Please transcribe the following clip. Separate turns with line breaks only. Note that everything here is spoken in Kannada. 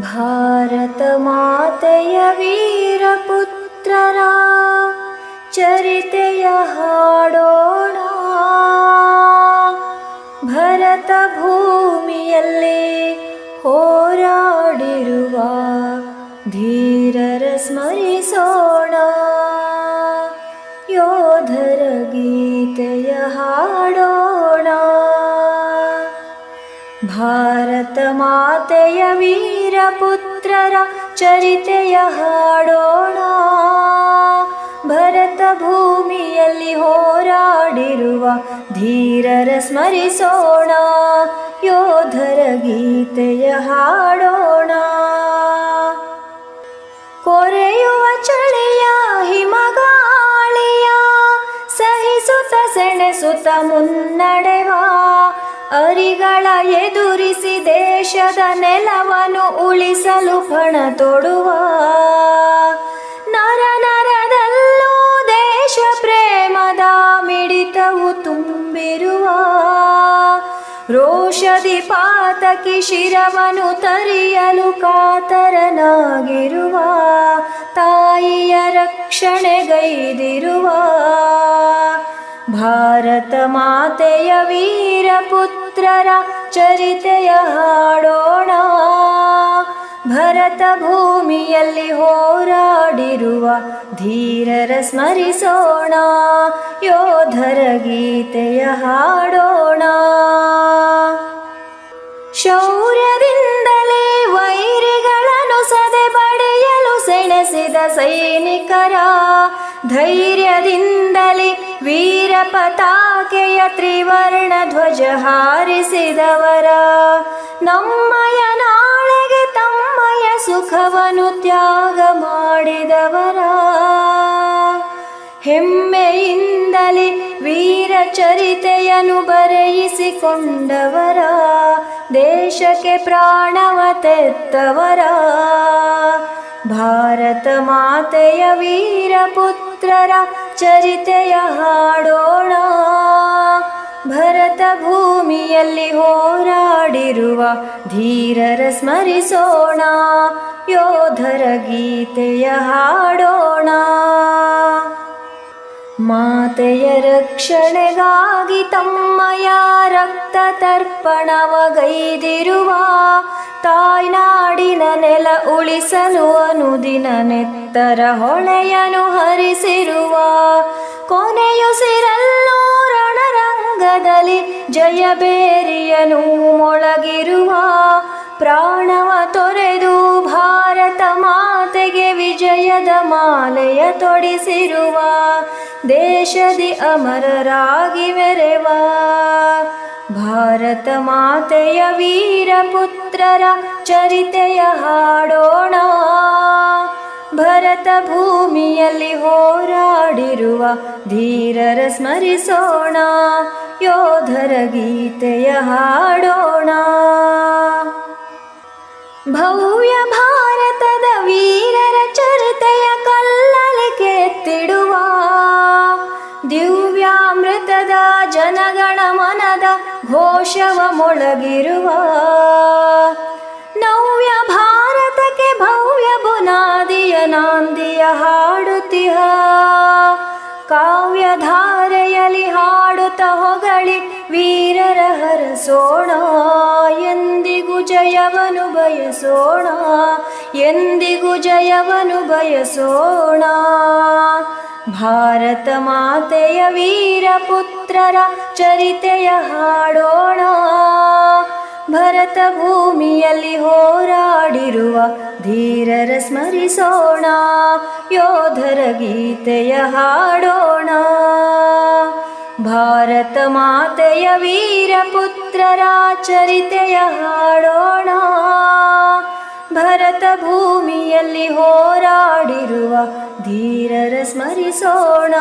ಭಾರತ ಮಾತೆಯ ವೀರಪುತ್ರರ ಚರಿತೆಯ ಹಾಡೋಣ. ಭರತ ಭೂಮಿಯಲ್ಲಿ ಹೋರಾಡಿರುವ ಧೀರರ ಸ್ಮರಿಸೋಣ. ಯೋಧರ ಗೀತೆಯ ಹಾಡೋಣ. ಭಾರತ ಮಾತೆಯ ವೀರಪುತ್ರರ ಚರಿತೆಯ ಹಾಡೋಣ. ಭರತ ಭೂಮಿಯಲ್ಲಿ ಹೋರಾಡಿರುವ ಧೀರರ ಸ್ಮರಿಸೋಣ. ಯೋಧರ ಗೀತೆಯ ಹಾಡೋಣ. ಕೊರೆಯುವ ಚಳಿಯ ಹಿಮಗಾಳಿಯ ಸಹಿಸುತ್ತ ಸೆಣಸುತ್ತ ಮುನ್ನಡೆವ ಅರಿಗಳ ಎದುರಿಸಿ ದೇಶದ ನೆಲವನ್ನು ಉಳಿಸಲು ಪಣ ತೊಡುವ. ನರ ನರದಲ್ಲೂ ದೇಶ ಪ್ರೇಮದ ಮಿಡಿತವು ತುಂಬಿರುವ. ರೋಷದಿ ಪಾತಕಿ ಶಿರವನ್ನು ತರಿಯಲು ಕಾತರನಾಗಿರುವ. ತಾಯಿಯ ರಕ್ಷಣೆಗೈದಿರುವ ಭಾರತ ಮಾತೆಯ ವೀರಪುತ್ರರ ಚರಿತೆಯ ಹಾಡೋಣ. ಭರತ ಭೂಮಿಯಲ್ಲಿ ಹೋರಾಡಿರುವ ಧೀರರ ಸ್ಮರಿಸೋಣ. ಯೋಧರ ಗೀತೆಯ ಹಾಡೋಣ. ಶೌರ್ಯದಿಂದಲೇ ವೈರಿಗಳನ್ನು ಸದೆಬಡಿಯಲು ಸೆಣಸಿದ ಸೈನಿಕರ, ಧೈರ್ಯದಿಂದಲೇ ವೀರ ಪತಾಕೆಯ ತ್ರಿವರ್ಣ ಧ್ವಜ ಹಾರಿಸಿದವರ, ನಮ್ಮಯ ನಾಳೆಗೆ ತಮ್ಮಯ ಸುಖವನ್ನು ತ್ಯಾಗ ಮಾಡಿದವರ, ಹೆಮ್ಮೆಯಿಂದಲೇ ವೀರ ಚರಿತೆಯನ್ನು ಬರೆಯಿಸಿಕೊಂಡವರ, ದೇಶಕ್ಕೆ ಪ್ರಾಣವ ತೆತ್ತವರ. ಭಾರತ ಮಾತೆಯ ವೀರಪುತ್ರರ ಚರಿತೆಯ ಹಾಡೋಣ. ಭರತ ಭೂಮಿಯಲ್ಲಿ ಹೋರಾಡಿರುವ ಧೀರರ ಸ್ಮರಿಸೋಣ. ಯೋಧರ ಗೀತೆಯ ಹಾಡೋಣ. ಮಾತೆಯ ರಕ್ಷಣೆಗಾಗಿ ತಮ್ಮಯ ರಕ್ತ ತರ್ಪಣವಗೈದಿರುವ, ತಾಯ್ನಾಡಿನ ನೆಲ ಉಳಿಸಲು ಅನುದಿನ ನೆತ್ತರ ಹೊಳೆಯನು ಹರಿಸಿರುವ, ಕೊನೆಯುಸಿರಲ್ಲೂ ರಣರಂಗದಲ್ಲಿ ಜಯಬೇರಿಯನು ಮೊಳಗಿರುವ, ಪ್ರಾಣವ ತೊರೆದು ಭಾರತ ಮಾತೆಗೆ ವಿಜಯದ ಮಾಲೆಯ ತೊಡಿಸಿರುವ, ದೇಶದಿ ಅಮರರಾಗಿ ಮೆರೆವ ಭಾರತ ಮಾತೆಯ ವೀರಪುತ್ರರ ಚರಿತೆಯ ಹಾಡೋಣ. ಭರತ ಭೂಮಿಯಲ್ಲಿ ಹೋರಾಡಿರುವ ಧೀರರ ಸ್ಮರಿಸೋಣ. ಯೋಧರ ಗೀತೆಯ ಹಾಡೋಣ. ಭವ್ಯ ಭಾರತದ ವೀರರ ಚರಿತೆಯ ಕಲ್ಲಲ್ಲಿ ಕೆತ್ತಿಡುವ, ದಿವ್ಯಾಮೃತದ ಜನಗಣ ಮನದ ಘೋಷವ ಮೊಳಗಿರುವ, ನವ್ಯ ಭಾರತಕ್ಕೆ ಭವ್ಯ ಬುನಾದಿಯ ನಾಂದಿಯ ಹಾಡುತ್ತಿಹ, ಕಾವ್ಯಧಾರೆಯಲ್ಲಿ ಹಾಡುತ್ತ ಹೊಗಳಿ ವೀರರ ಹರಸೋಣ. ಎಂದಿಗೂ ಜಯವನು ಬಯಸೋಣ. ಎಂದಿಗೂ ಜಯವನು ಬಯಸೋಣ. ಭಾರತ ಮಾತೆಯ ವೀರಪುತ್ರರ ಚರಿತೆಯ ಹಾಡೋಣ. ಭರತ ಭೂಮಿಯಲ್ಲಿ ಹೋರಾಡಿರುವ ಧೀರರ ಸ್ಮರಿಸೋಣ. ಯೋಧರ ಗೀತೆಯ ಹಾಡೋಣ. ಭಾರತ ಮಾತೆಯ ವೀರಪುತ್ರರ ಚರಿತೆಯ ಹಾಡೋಣ. ಭರತ ಭೂಮಿಯಲ್ಲಿ ಹೋರಾಡಿರುವ ಧೀರರ ಸ್ಮರಿಸೋಣ.